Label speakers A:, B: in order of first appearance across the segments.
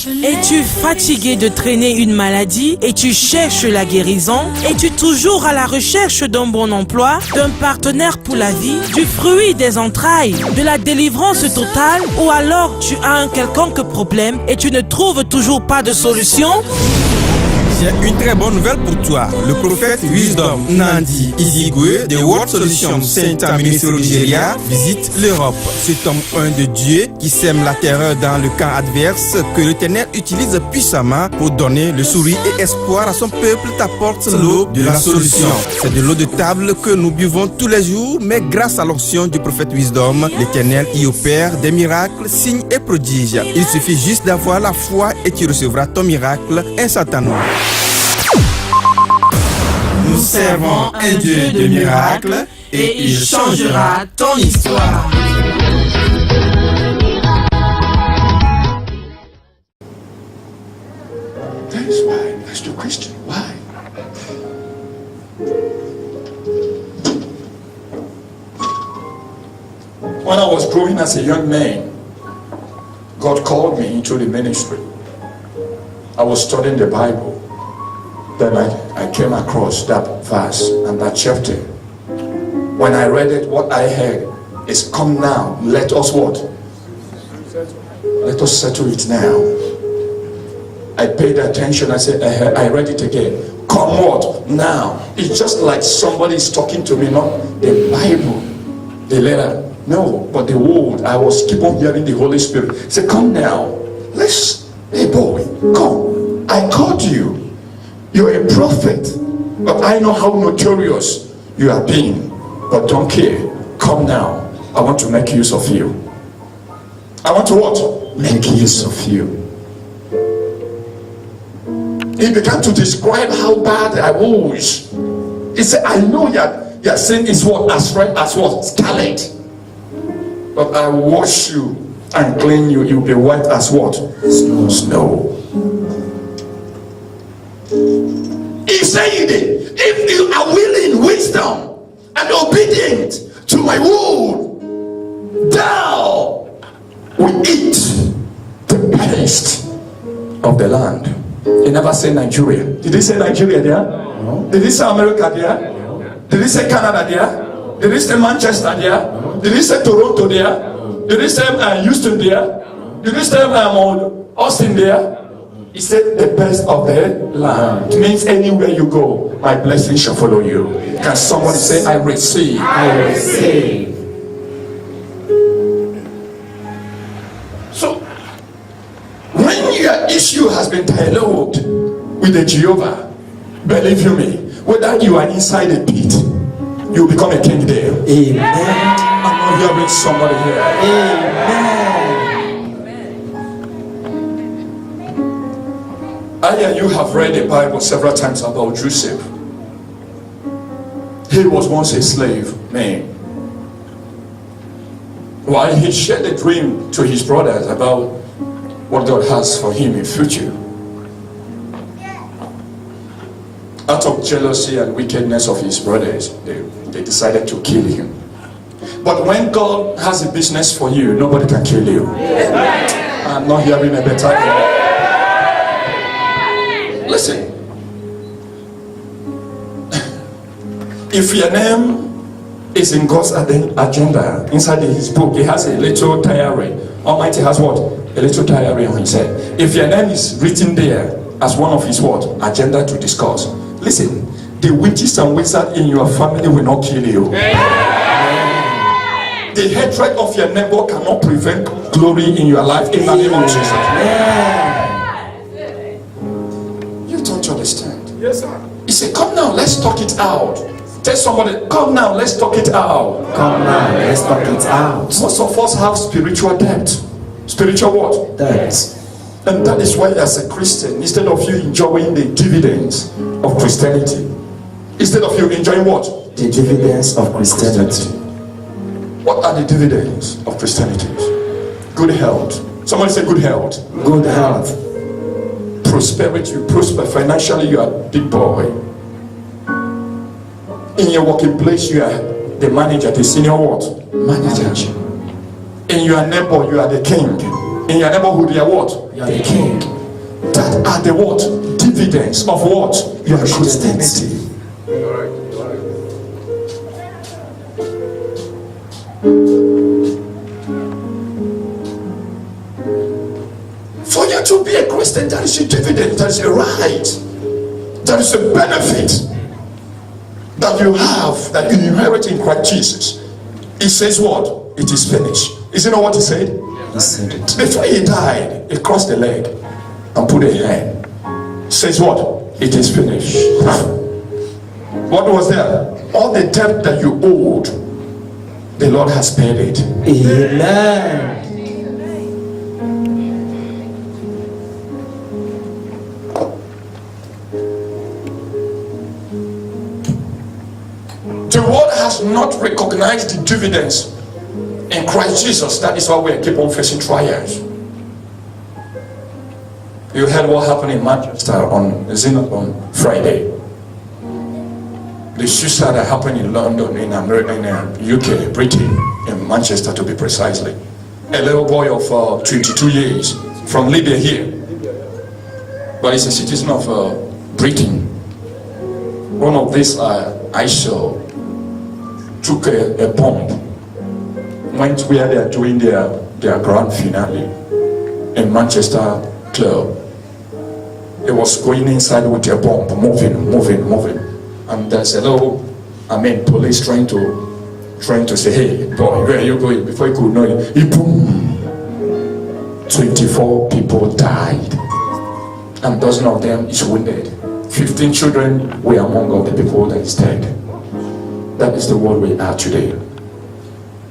A: Es-tu fatigué de traîner une maladie et tu cherches la guérison? Es-tu toujours à la recherche d'un bon emploi, d'un partenaire pour la vie, du fruit des entrailles, de la délivrance totale? Ou alors tu as un quelconque problème et tu ne trouves toujours pas de solution?
B: J'ai une très bonne nouvelle pour toi. Le prophète Wisdom Nandi Izigwe de World Solution Saint Ministre Nigeria visite l'Europe. Cet homme un de Dieu qui sème la terreur dans le camp adverse que l'Éternel utilise puissamment pour donner le sourire et espoir à son peuple t'apporte l'eau de la solution. C'est de l'eau de table que nous buvons tous les jours, mais grâce à l'onction du prophète Wisdom, l'Éternel y opère des miracles, signes et prodiges. Il suffit juste d'avoir la foi et tu recevras ton miracle instantanément. Nous servons un Dieu de miracles et il changera ton histoire.
C: That's why. That's the question. Why? When I was growing as a young man, God called me into the ministry. I was studying the Bible. Then I came across that verse and that chapter. When I read it, what I heard is, come now, let us what? Let us settle it now. I paid attention, I said, I read it again. Come what? Now. It's just like somebody is talking to me, not the Bible, the letter. No, but the word. I was keep on hearing the Holy Spirit. Say, come now. Hey boy, come. I called you. You're a prophet, but I know how notorious you have been. But don't care. Come now. I want to make use of you. I want to what? Make use of you. He began to describe how bad I was. He said, I know your sin is what? As red as what? Scarlet. But I wash you and clean you. You'll be white as what? Snow. He said, if you are willing, wisdom, and obedient to my word, thou will eat the best of the land. He never said Nigeria. Did he say Nigeria there? No. Did he say America there? No. Did he say Canada there? Did he say Manchester there? No. Did he say Toronto there? No. Did he say Houston there? No. Did he say Austin there? He said the best of the land. It means anywhere you go, my blessing shall follow you. Can somebody say, I receive? I receive. So, when your issue has been dialogued with the Jehovah, believe you me, whether you are inside a pit, you become a king there. Amen. I'm not hearing somebody here. Amen. You have read the Bible several times about Joseph. He was once a slave man. While he shared a dream to his brothers about what God has for him in future, out of jealousy and wickedness of his brothers, they decided to kill him. But when God has a business for you, nobody can kill you. I'm not hearing a better. Listen, if your name is in God's agenda, inside his book, he has a little diary. Almighty has what? A little diary on his head. If your name is written there as one of his what? Agenda to discuss. Listen, the witches and wizards in your family will not kill you. The hatred of your neighbor cannot prevent glory in your life in the name of Jesus. Understand? Yes, sir. He said, come now, let's talk it out. Tell somebody, come now, let's talk it out. Come now, let's talk it out. Most of us have spiritual debt. Spiritual what? Debt. And that is why as a Christian, instead of you enjoying the dividends of Christianity, instead of you enjoying what? The dividends of Christianity. What are the dividends of Christianity? Good health. Somebody say good health. Good health. Prosperity, you prosper financially, you are a big boy. In your working place, you are the manager, the senior what? Manager. In your neighbor, you are the king. In your neighborhood, you are what?
D: You are the king.
C: That are the what? Dividends of what? Your Christianity. For you to be a Christian, there is a dividend, there is a right, there is a benefit that you have, that you inherit in Christ Jesus. He says what? It is finished. Is it not what he said?
D: He said it.
C: Before he died, he crossed the leg and put a hand. Says what? It is finished. What was there? All the debt that you owed, the Lord has paid it.
D: Amen.
C: The world has not recognized the dividends in Christ Jesus. That is why we keep on facing trials. You heard what happened in Manchester on Friday. The suicide that happened in London, in America, in UK, Britain, in Manchester to be precisely. A little boy of 22 years from Libya here, but he's a citizen of Britain. One of these I saw took a bomb, went where they are doing their grand finale in Manchester club. It was going inside with a bomb, moving. And there's a little, police trying to say, hey, boy, where are you going? Before he could know it, boom. 24 people died. And dozen of them is wounded. 15 children were among the people that is dead. That is the world we are today.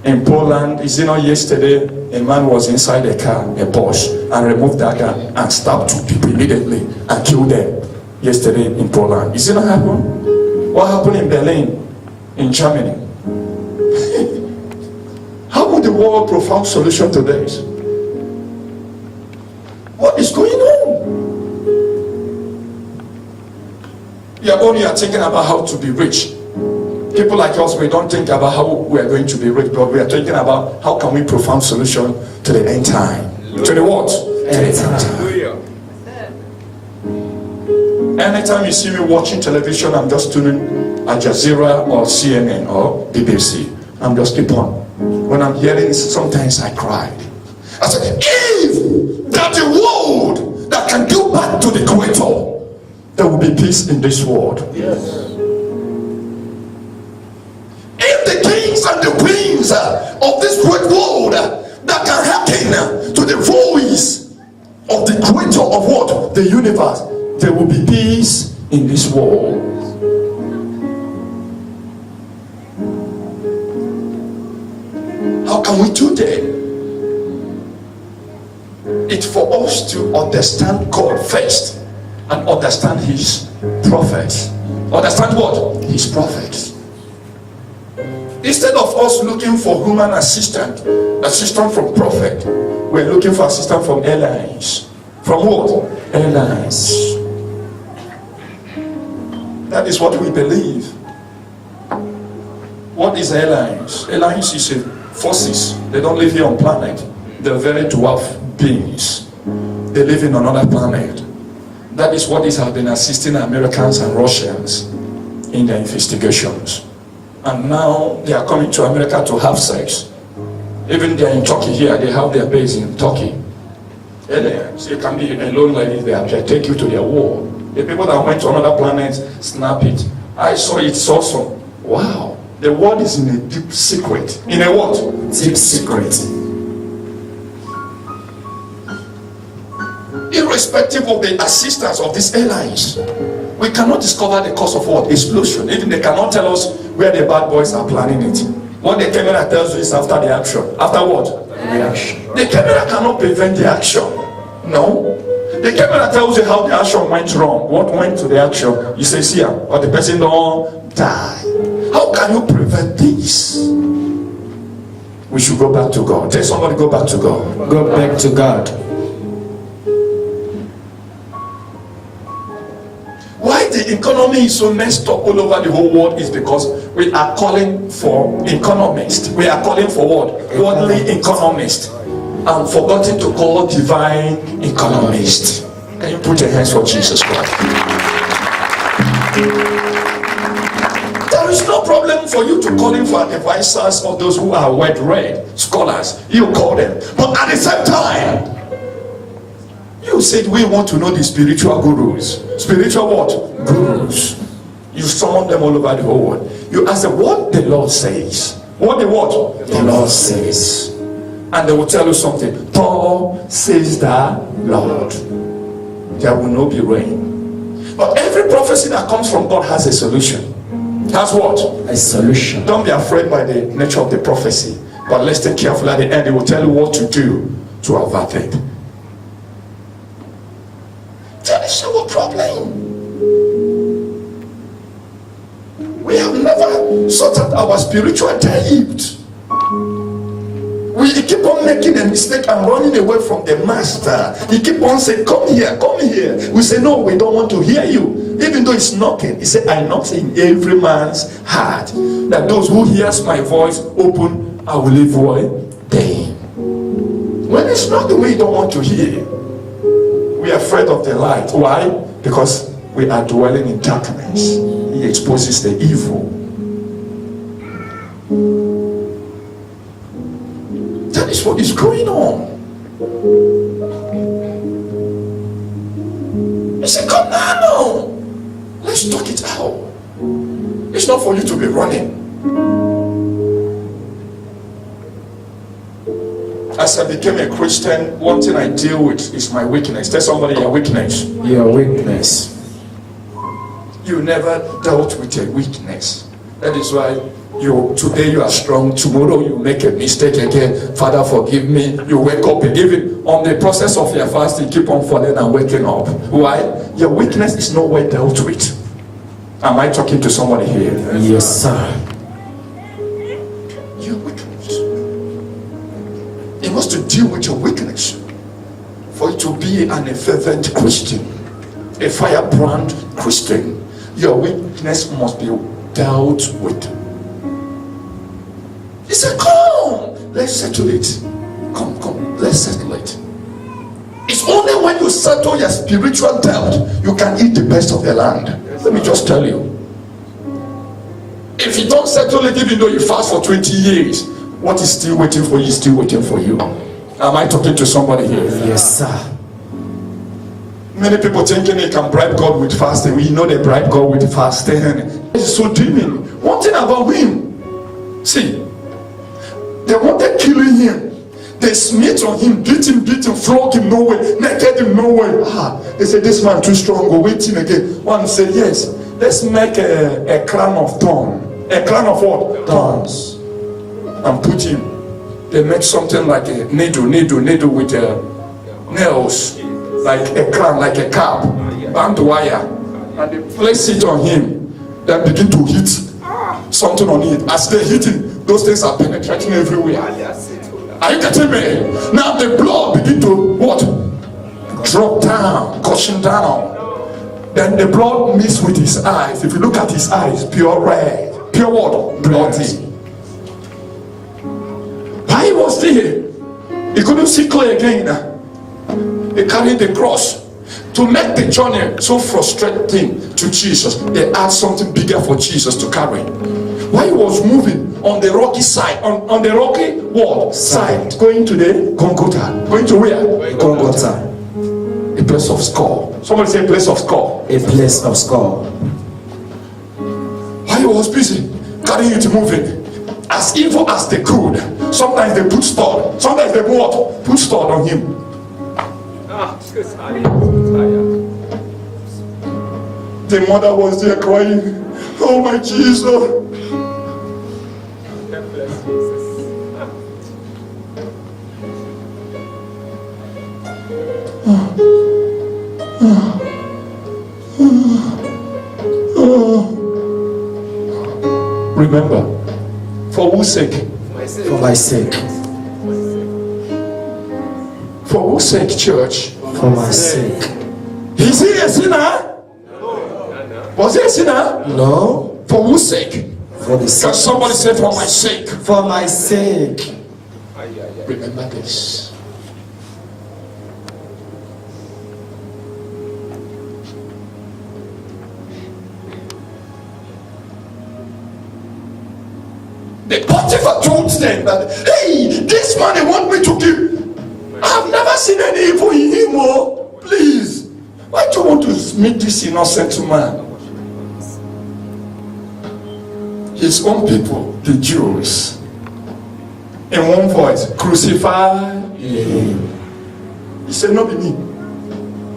C: In Poland, is it not yesterday, a man was inside a car, a Porsche, and removed that gun and stabbed 2 people immediately and killed them. Yesterday in Poland. Is it not happened? What happened in Berlin, in Germany? How would the world provide solution to this? What is going on? You are thinking about how to be rich. People like us, we don't think about how we are going to be rich, but we are thinking about how can we provide solution to the end time. To the what? End time. Anytime you see me watching television, I'm just tuning Al Jazeera or CNN or BBC. I'm just keep on. When I'm hearing it, sometimes I cry. I said, if that the world that can go back to the Creator, there will be peace in this world.
D: Yes.
C: If the kings and the queens of this great world that can hearken to the voice of the Creator of what? The universe, there will be peace in this world. How can we do that? It's for us to understand God first and understand His prophets. Understand what? His prophets. Instead of us looking for human assistance from prophet, we're looking for assistance from airlines. From what? Airlines. That is what we believe. What is airlines? Airlines is forces. They don't live here on planet. They're very dwarf beings. They live in another planet. That is what has been assisting Americans and Russians in their investigations. And now they are coming to America to have sex. Even they are in Turkey here. They have their base in Turkey. Aliens. It can be alone like this. They take you to their war. The people that went to another planet snap it. I saw it. It's awesome. Wow. The world is in a deep secret. In a what? Deep secret. Irrespective of the assistance of these airlines, we cannot discover the cause of what? Explosion. Even they cannot tell us where the bad boys are planning it. What the camera tells you is after the action. After what? The action. The camera cannot prevent the action. No. The camera tells you how the action went wrong. What went to the action? You say, see, or the person don't die. How can you prevent this? We should go back to God. Tell somebody, go back to God.
D: Go back to God.
C: Why the economy is so messed up all over the whole world is because we are calling for economists. We are calling for what? Worldly economists. and forgotten to call divine economist. Can you put your hands for Jesus Christ? There is no problem for you to call in for advisors or those who are well-read scholars. You call them, but at the same time, you said we want to know the spiritual gurus. Spiritual what? Gurus. You summon them all over the whole world. You ask them what the Lord says. What the what? The Lord says. And they will tell you something. Paul says the Lord. There will not be rain. But every prophecy that comes from God has a solution. Has what? A solution. Don't be afraid by the nature of the prophecy. But let's take careful at the end. It will tell you what to do to avert it. There is no problem. We have never sorted our spiritual depth. We keep on making a mistake and running away from the master. He keep on saying, come here, come here. We say, no, we don't want to hear you. Even though it's knocking. He said, I knock in every man's heart, that those who hears my voice open, I will leave them. When it's not the way you don't want to hear, we are afraid of the light. Why? Because we are dwelling in darkness. He exposes the evil. That is what is going on. He said, come now. Let's talk it out. It's not for you to be running. As I became a Christian, one thing I deal with is my weakness. Tell somebody your weakness. Your weakness. You never dealt with a weakness. That is why today you are strong, tomorrow you make a mistake again. Father, forgive me. You wake up and even on the process of your fasting, keep on falling and waking up. Why? Your weakness is not well dealt with. Am I talking to somebody here? Yes, sir. Your weakness. You must to deal with your weakness for you to be an fervent Christian, a firebrand Christian. Your weakness must be dealt with. He said, come, let's settle it. Come, let's settle it. It's only when you settle your spiritual debt, you can eat the best of the land. Let me just tell you. If you don't settle it, even though you fast for 20 years, what is still waiting for you is still waiting for you. Am I talking to somebody here? Yes, sir. Many people thinking they can bribe God with fasting. We know they bribe God with fasting. It's so demon. One thing about him, see, they wanted killing him. They smit on him, beat him, flog him nowhere, naked him nowhere. They said, this man too strong, go waiting again. One said, yes, let's make a crown of thorns. A crown of what? Thorns. And put him. They make something like a needle with nails. Like a crown, like a cap, band wire, and they place it on him, then begin to hit something on it. As they hit it, those things are penetrating everywhere. Are you getting me? Now the blood begin to what? Drop down, gushing down. Then the blood mixes with his eyes. If you look at his eyes, pure red, pure what? Bloody. Why he was there? He couldn't see clear again. They carried the cross to make the journey so frustrating to Jesus. They add something bigger for Jesus to carry. While he was moving on the rocky side, on the rocky wall side, going to the Golgotha. Going to where? Golgotha. A place of skull. Somebody say a place of skull. A place of skull. While he was busy carrying it, moving as evil as they could. Sometimes they put stud. Sometimes they what? Put stud on him. The mother was there crying, oh my Jesus. Remember, for whose sake? For my sake. For whose sake, church? For my sake. Is he a sinner? No. Was he a sinner? No. For whose sake? For the sake. Can somebody say for my sake? For my sake. Remember this. never told them that, hey, this man they want me to kill. I've never seen any evil in him. Oh, please. Why do you want to meet this innocent man? His own people, the Jews, in one voice, crucify him. He said, no, be me.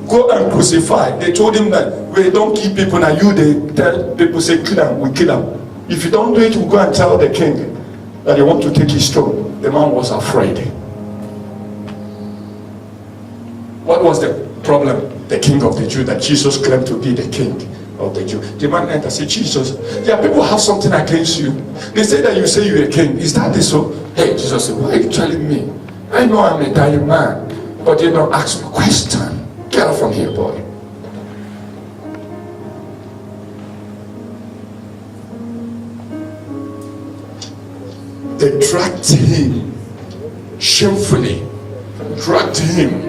C: Go and crucify. They told him that we don't kill people. Now you, they tell people, say, kill them, we kill them. If you don't do it, we'll go and tell the king that they want to take his throne. The man was afraid. What was the problem? The king of the Jews, that Jesus claimed to be the king of the Jews. The man entered and said, Jesus, yeah, people have something against you. They say that you say you're a king. Is that this so? Hey, Jesus said, why are you telling me? I know I'm a dying man, but you don't ask me a question. Get out from here, boy. They dragged him shamefully. Dragged him,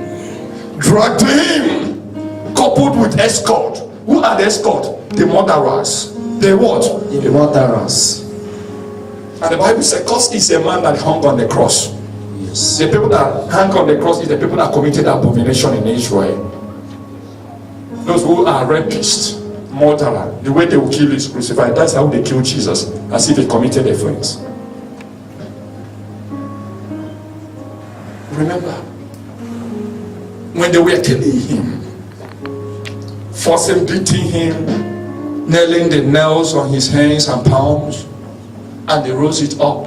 C: coupled with escort. Who are the escort? The murderers. The what?
D: The murderers.
C: And the Bible says, because he's a man that hung on the cross.
D: Yes.
C: The people that hang on the cross is the people that committed abomination in Israel. Those who are rapists, murderer, the way they will kill is crucified. That's how they kill Jesus, as if he committed offense. Remember, when they were killing him, forcing, beating him, nailing the nails on his hands and palms, and they rose it up,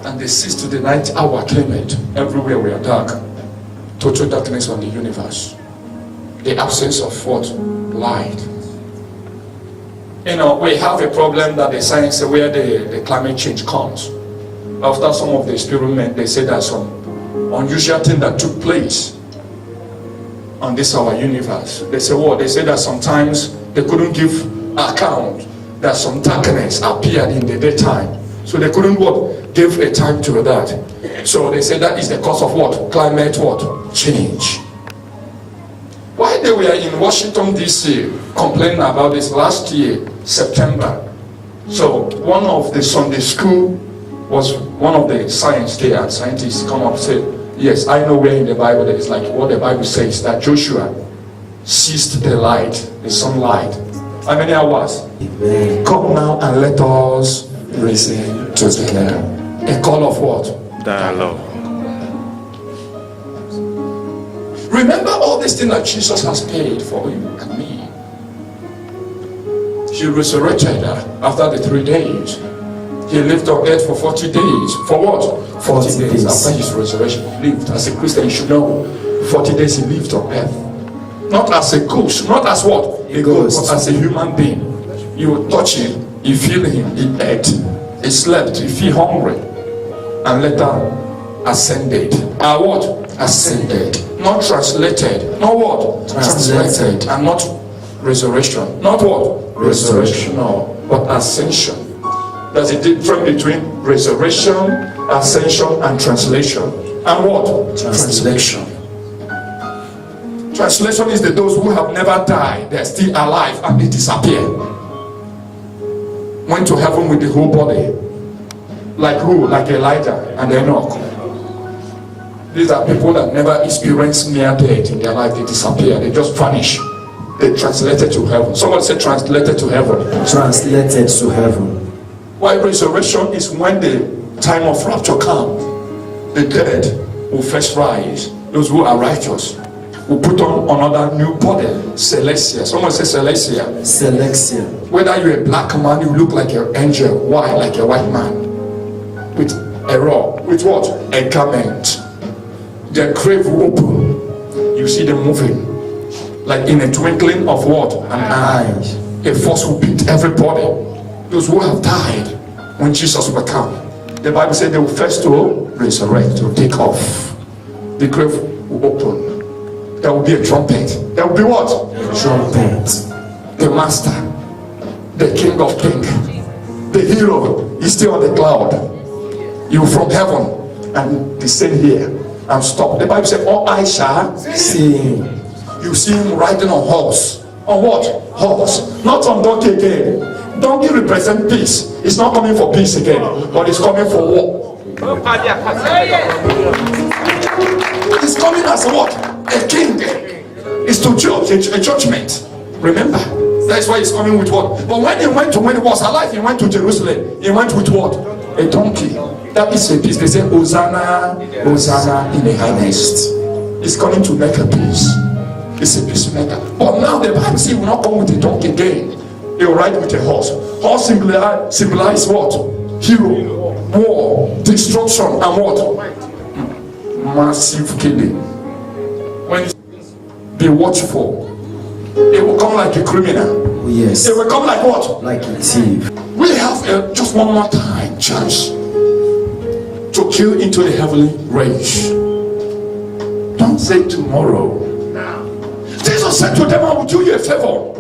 C: and they ceased to the night hour came it. Everywhere we are dark, total darkness on the universe, the absence of what? Light. You know, we have a problem that the science where the climate change comes. After some of the experiments, they say there's some unusual thing that took place on this our universe. They say what? They say that sometimes they couldn't give account that some darkness appeared in the daytime. So they couldn't what? Give a time to that. So they say that is the cause of what? Climate what? Change. While they were in Washington DC complaining about this last year, September. So one of the Sunday school was one of the science there, and scientists come up and say, yes, I know where in the Bible that is like what the Bible says, that Joshua seized the light, the sunlight. How many hours?
D: Amen.
C: Come now and let us listen to the a call of what?
B: Dialogue.
C: Remember all these things that Jesus has paid for you and me. He resurrected after the 3 days. He lived on earth for 40 days. For what? 40 days. After his resurrection, he lived. As a Christian, you should know, 40 days he lived on earth. Not as a ghost, not as what? A ghost, but as a human being. You touch him, you feel him, he ate, he slept, he feel hungry, and later ascended. What? Ascended. Not translated. Not what? Translated. And not resurrection. Not what? Resurrection. No, but ascension. There's a difference between resurrection, ascension, and translation. And what? Translation. Translation is those who have never died, they're still alive and they disappear. Went to heaven with the whole body. Like who? Like Elijah and Enoch. These are people that never experienced near death in their life. They disappear, they just vanish. They translated to heaven. Somebody said translated to heaven.
D: Translated to heaven.
C: Why resurrection is when the time of rapture comes. The dead will first rise. Those who are righteous will put on another new body. Celestia. Someone say Celestia.
D: Celestia.
C: Whether you're a black man, you look like an angel. Why? Like a white man. With a robe. With what? A garment. The grave will open. You see them moving. Like in a twinkling of what? An eye. A force will beat everybody. Those who have died when Jesus will come. The Bible said they will first to resurrect, to take off. The grave will open. There will be a trumpet. There will be what?
D: A trumpet.
C: The master, the king of kings, the hero is still on the cloud. You from heaven and descend here and stop. The Bible said, all eyes shall
D: see him.
C: You see him riding on horse. On what? Horse. Not on donkey again. donkey represents peace. It's not coming for peace again, but it's coming for war. It's coming as what? A king. It's to judge, a judgment. Remember, that's why he's coming with what? But when he was alive, he went to Jerusalem. He went with what? A donkey. That is a peace. They say, Hosanna, Hosanna in the highest. He's coming to make a peace. It's a peacemaker. But now the Bible says he will not come with a donkey again. He will ride with a horse. Horse symbolize what? Hero, war, destruction, and what? Massive killing. When you be watchful, it will come like a criminal.
D: Oh, yes.
C: It will come like what?
D: Like a thief.
C: We have just one more time chance to kill into the heavenly range. Don't say tomorrow. Jesus said to them, I will do you a favor.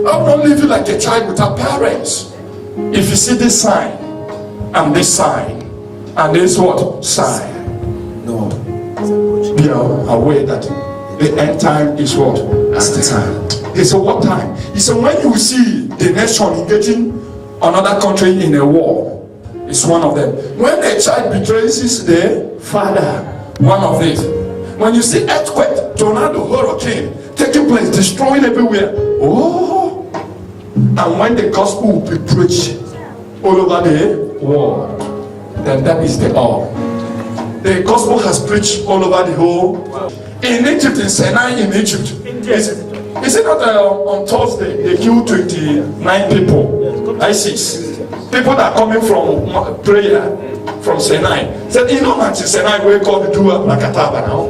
C: I will not leave you like a child without parents. If you see this sign, and this sign, and this what? Sign.
D: No.
C: Be aware that the end time is what? At the time. He said, what time? He said, when you see the nation engaging another country in a war, it's one of them. When a child betrays his father, one of these. When you see earthquake, tornado, hurricane taking place, destroying everywhere, oh! And when the gospel will be preached all over the world, then that is the all. The gospel has preached all over the whole world. In Egypt, in Sinai, in Egypt, is it not on Thursday they killed 29 people, ISIS, people that are coming from prayer from Sinai. Said, you know, man, Sinai we call the Dua Lakataba now.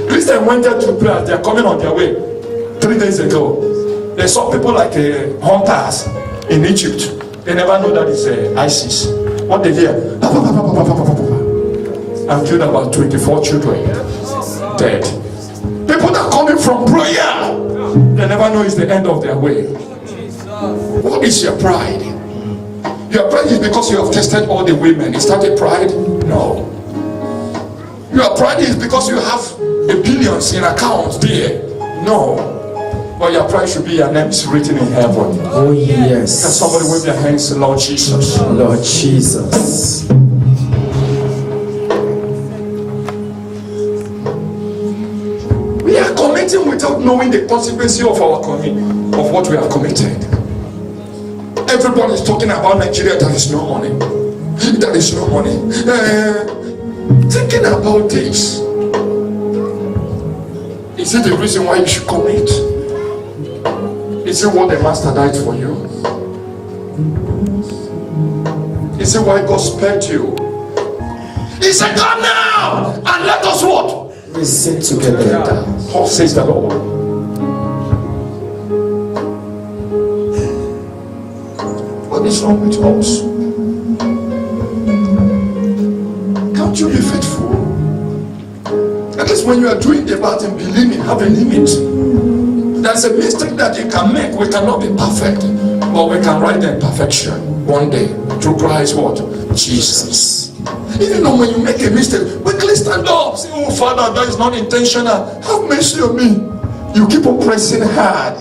C: Christians went there to pray. They are coming on their way. 3 days ago, they saw people like hunters in Egypt. They never know that it's ISIS. What they hear, and killed about 24 children dead. People that are coming from prayer, they never know it's the end of their way. What is your pride? Your pride is because you have tested all the women. Is that a pride? No. Your pride is because you have billions in accounts there. No. But your pride should be your name is written in heaven.
D: Oh yes.
C: Can somebody wave their hands, Lord Jesus?
D: Lord Jesus.
C: We are committing without knowing the consequences of our of what we have committed. Everybody is talking about Nigeria. There is no money. There is no money. Thinking about this, is it the reason why you should commit? Is it what the master died for you? Is it why God spared you? He said, come now and let us what?
D: We sing together.
C: How says the Lord? What is wrong with us? Can't you be faithful? At least when you are doing the bad thing, believe me, have a limit. There's a mistake that you can make. We cannot be perfect, but we can write the perfection one day through Christ what? Jesus. Even though when you make a mistake, quickly stand up. Say, oh Father, that is not intentional. Have mercy on me. You keep on pressing hard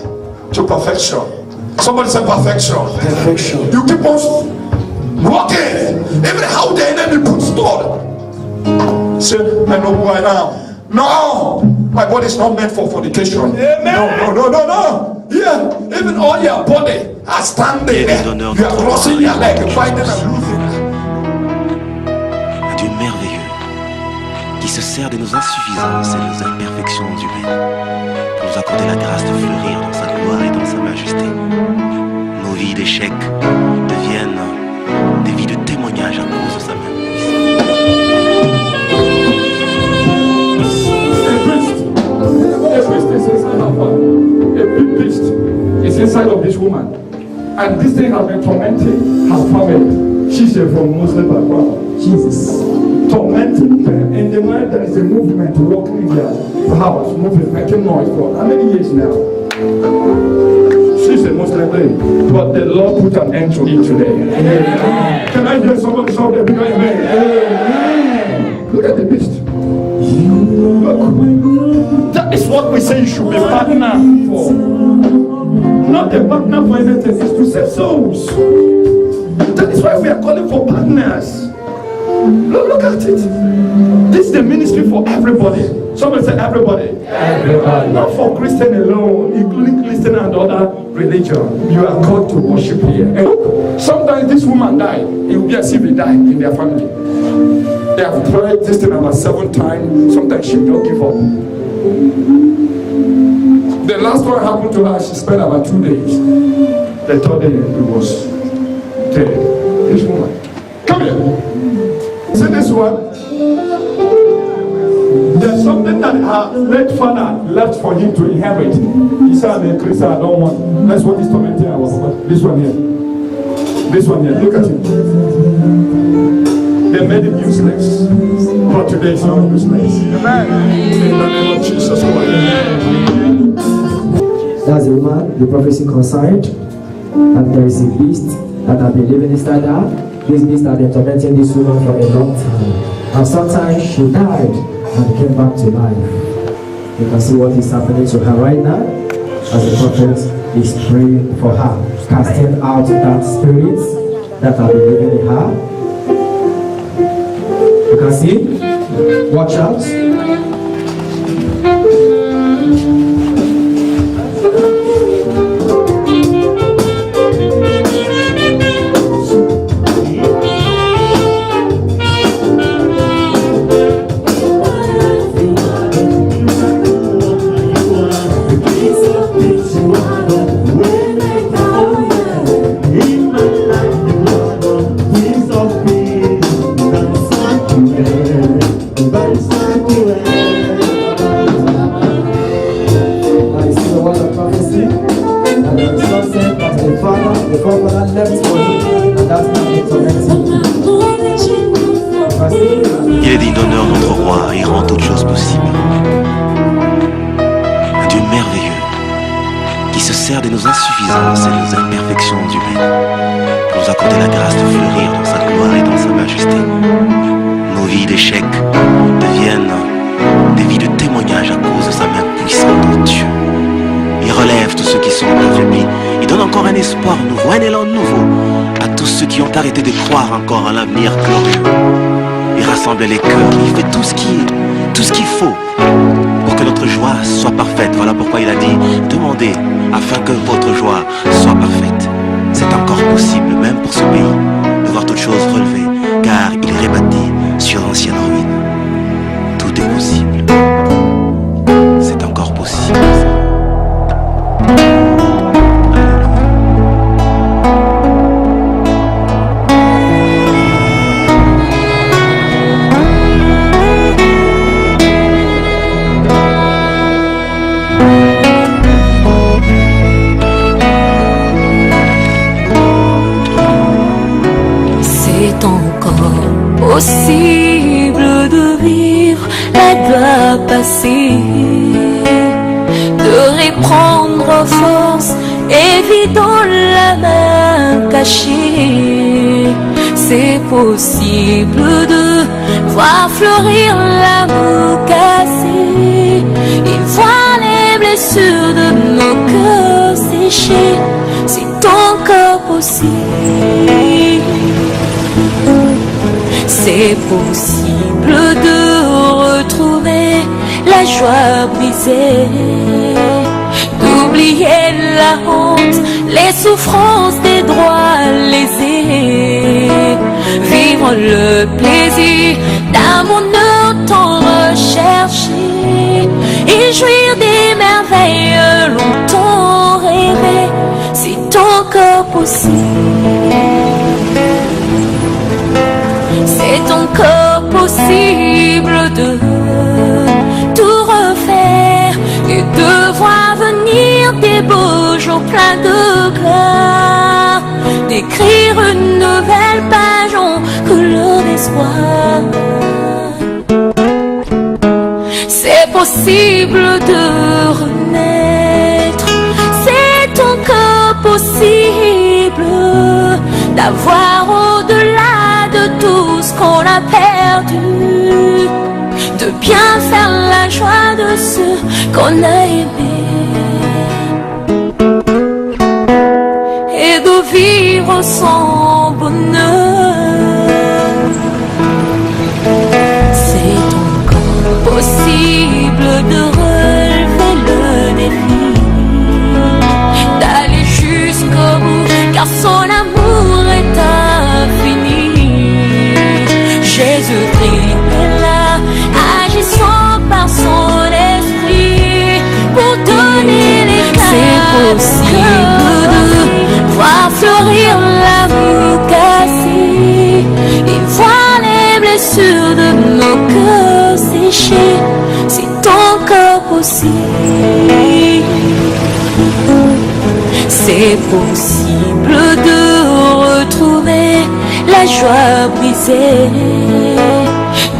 C: to perfection. Somebody say perfection.
D: Perfection.
C: You keep on walking. Even how the enemy puts thought. Say, I know who I am. No, my body is not meant for fornication. Amen. No. Yeah, even all your body are standing. You are crossing your leg, fighting and losing.
E: Un Dieu merveilleux qui se sert de nos insuffisances et de nos imperfections humaines pour nous accorder la grâce de fleurir dans sa gloire et dans sa majesté. Nos vies d'échecs deviennent des vies de témoignage à cause de sa main.
C: A big beast is inside of this woman, and this thing has been tormenting her family. She's from Muslim background. Jesus, tormenting them. In the night there is a movement walking in their house, moving, making noise for how many years now? She's a Muslim lady, but the Lord put an end to it today. Amen. Can I hear somebody shout a big amen? Amen. Look at the beast. Look. That is what we say you should be partner for. Not a partner for anything, it's to save souls. is why we are calling for partners. Look at it. This is the ministry for everybody. Somebody say everybody. Everybody. Not for Christian alone, including Christian and other religion. You are called to worship here. And look, sometimes this woman died. It will be as if he died in their family. They have tried this thing about 7 times. Sometimes she don't give up. The last one happened to her. She spent about 2 days. The third day it was dead. This woman. Come here. See this one? There's something that her late father left for him to inherit. He said, Chris, I don't want. That's what he's tormenting us. This one here. This one here. Look at it. They made him useless. But today it's not useless. Amen. In the name of Jesus Christ.
D: That's the woman, the prophecy consigned. And there is a beast that has been living inside her. This beast has been tormenting this woman for a long time. And sometimes she died and came back to life. You can see what is happening to her right now as the prophet is praying for her, casting out that spirits that have been living in her. You can see, watch out.
E: Il est digne d'honneur notre roi et rend toutes choses possibles. Un Dieu merveilleux qui se sert de nos insuffisances et de nos imperfections humaines pour nous accorder la grâce de fleurir dans sa gloire et dans sa majesté. Nos vies d'échecs deviennent des vies de témoignage à cause de sa main puissante, oh Dieu. Il relève tous ceux qui sont affaiblis. Il donne encore un espoir nouveau, un élan nouveau à tous ceux qui ont arrêté de croire encore à l'avenir glorieux. Il rassemble les cœurs, il fait tout ce qu'il faut pour que notre joie soit parfaite. Voilà pourquoi il a dit, demandez afin que votre joie soit parfaite. C'est encore possible, même pour ce pays, de voir toutes choses relevées, car il rebâtit sur d'anciennes ruines. Tout est possible. C'est encore possible.
F: Possible de vivre la gloire passée, de reprendre force et vidant la main cachée. C'est possible de voir fleurir l'amour cassé, il voit les blessures de nos cœurs séchés. C'est encore possible. C'est possible de retrouver la joie brisée, d'oublier la honte, les souffrances des droits lésés, vivre le plaisir d'un bonheur tant recherché et jouir des merveilles longtemps rêvées. C'est encore possible. C'est encore possible de tout refaire et de voir venir des beaux jours pleins de gloire, d'écrire une nouvelle page en couleur d'espoir. C'est possible de renaître, c'est encore possible d'avoir au-delà de tout ce qu'on a perdu, de bien faire la joie de ceux qu'on a aimés et de vivre sans bonheur. bonheur. C'est encore possible de relever le défi, d'aller jusqu'au bout, car son amour est infini. Jésus-Christ est là, agissant par son esprit pour donner l'éclat. C'est possible de voir fleurir l'amour cassé et voir les blessures de nos cœurs séchés. C'est encore possible. C'est possible de retrouver la joie brisée,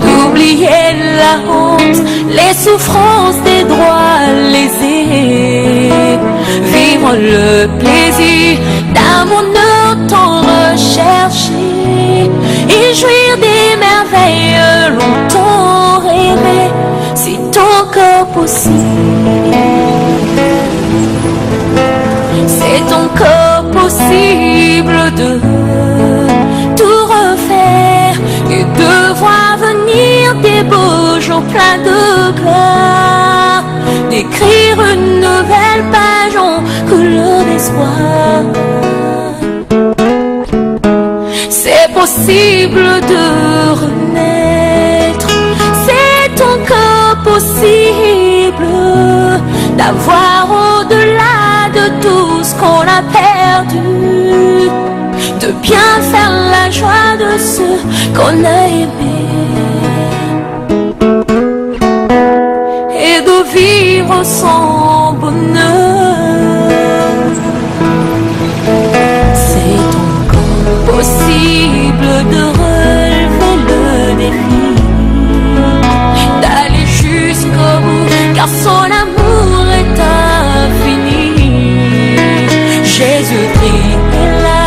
F: d'oublier la honte, les souffrances des droits lésés, vivre le plaisir d'un bonheur tant recherché et jouir des merveilles longtemps rêvées. C'est encore possible. C'est encore possible de tout refaire et de voir venir des beaux jours pleins de gloire, d'écrire une nouvelle page en couleur d'espoir. C'est possible de renaître, c'est encore possible d'avoir au-delà de tout ce qu'on a perdu, de bien faire la joie de ceux qu'on a aimés et de vivre son bonheur. C'est encore possible de relever le défi, d'aller jusqu'au bout, car son amour est infini. Jésus-Christ est là,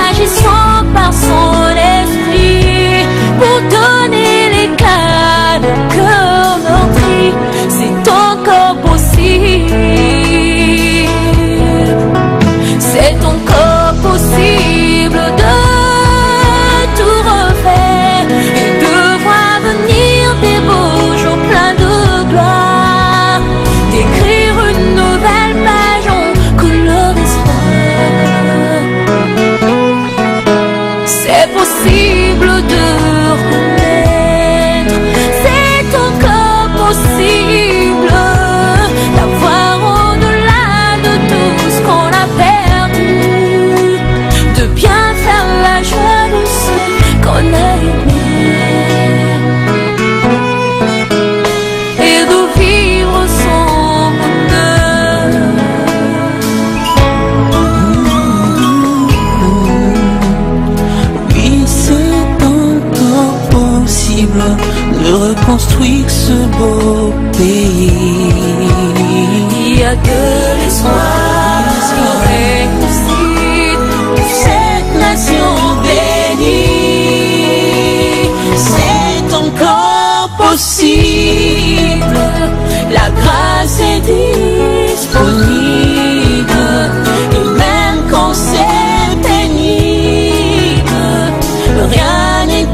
F: agissant par son esprit pour donner l'éclat de cœur meurtri. C'est encore possible. C'est encore possible de tout refaire et de voir venir des beaux jours pleins de gloire, d'écrire une nouvelle page en couleur d'espoir. C'est possible de renaître, c'est encore possible d'avoir au-delà de tout ce qu'on a perdu, de bien faire la joie de ceux qu'on a aimés et de vivre son bonheur.
G: Oui, c'est encore possible de reconstruire ce beau pays.
F: Il y a de l'espoir qui ressuscite pour cette nation bénie.
G: C'est encore possible,
F: La grâce est disponible et même quand c'est pénible, rien n'est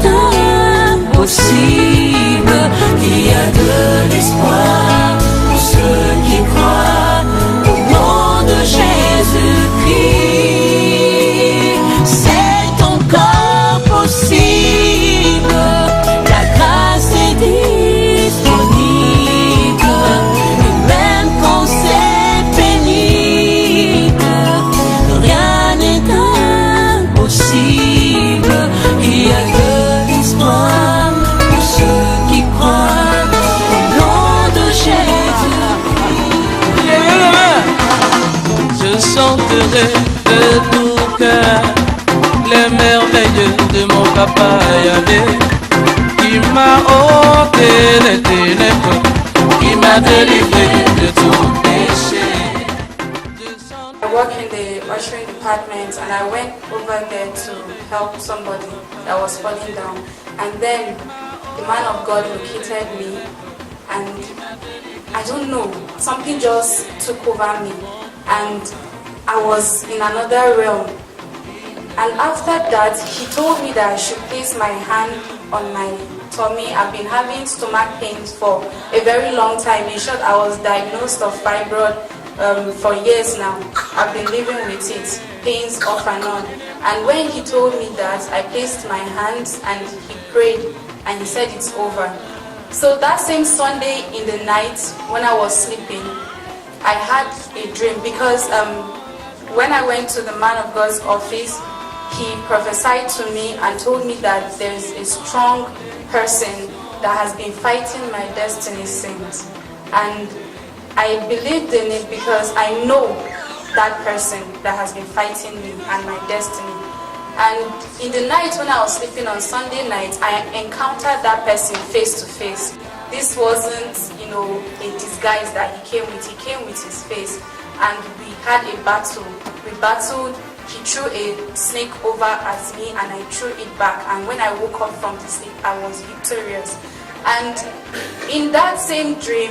F: impossible. Il y a de l'espoir pour ceux qui croient au nom de Jésus-Christ. C'est encore possible, la grâce est disponible et même quand c'est pénible, rien n'est impossible. Il y a de l'espoir pour ceux qui croient au nom de Jésus.
G: je chanterai de tout cœur les merveilles de mon papa Yahvé, qui m'a ôté les ténèbres, qui m'a délivré de tout péché.
H: I work in the ushering department and I went over there to help somebody that was falling down, and then the man of God located me, and I don't know, something just took over me and I was in another realm. And after that, he told me that I should place my hand on my tummy. I've been having stomach pains for a very long time. In short, I was diagnosed of fibroid for years now. I've been living with it, pains off and on. And when he told me that, I placed my hands and he prayed and he said it's over. So that same Sunday in the night when I was sleeping, I had a dream because when I went to the man of God's office, he prophesied to me and told me that there's a strong person that has been fighting my destiny since. And I believed in it because I know that person that has been fighting me and my destiny. And in the night when I was sleeping on Sunday night, I encountered that person face to face. This wasn't, a disguise that he came with. He came with his face and we had a battle. We battled. He threw a snake over at me and I threw it back. And when I woke up from the sleep, I was victorious. And in that same dream,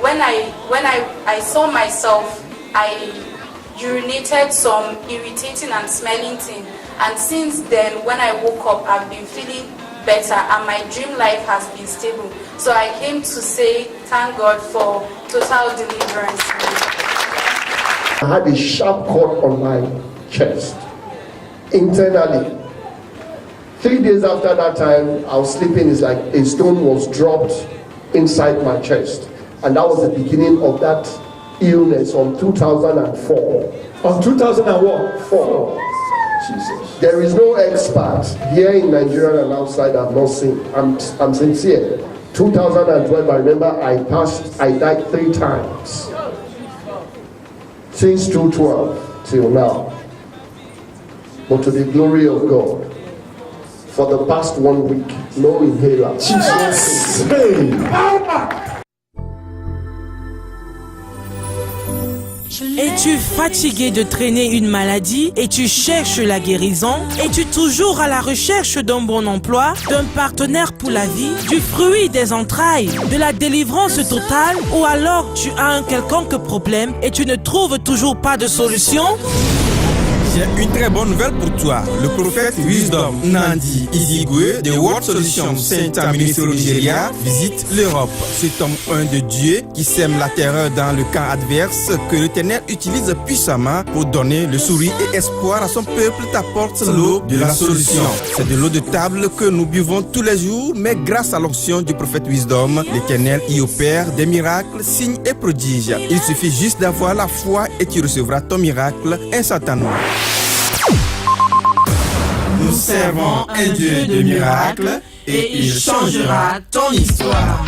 H: when I saw myself, I urinated some irritating and smelling thing. And since then, when I woke up, I've been feeling better and my dream life has been stable. So I came to say thank God for total deliverance.
I: I had a sharp cut on my chest internally. 3 days after that time, I was sleeping. It's like a stone was dropped inside my chest, and that was the beginning of that illness on 2004.
D: On 2004.
I: Jesus. There is no expert here in Nigeria and outside I've not seen. I'm sincere. 2012, I remember I died 3 times. Since 2012 till now. But to the glory of God, for the past 1 week, no inhaler. Jesus.
A: Es-tu fatigué de traîner une maladie et tu cherches la guérison? Es-tu toujours à la recherche d'un bon emploi, d'un partenaire pour la vie, du fruit des entrailles, de la délivrance totale? Ou alors tu as un quelconque problème et tu ne trouves toujours pas de solution?
B: J'ai une très bonne nouvelle pour toi. Le prophète Wisdom Nandi Izigwe de World Solution Saint Ministre au Nigeria visite l'Europe. Cet homme un de Dieu qui sème la terreur dans le camp adverse que l'Éternel utilise puissamment pour donner le sourire et espoir à son peuple t'apporte l'eau de la solution. C'est de l'eau de table que nous buvons tous les jours, mais grâce à l'onction du prophète Wisdom, l'Éternel y opère des miracles, signes et prodiges. Il suffit juste d'avoir la foi et tu recevras ton miracle instantanément. Nous servons un Dieu de miracles et il changera ton histoire.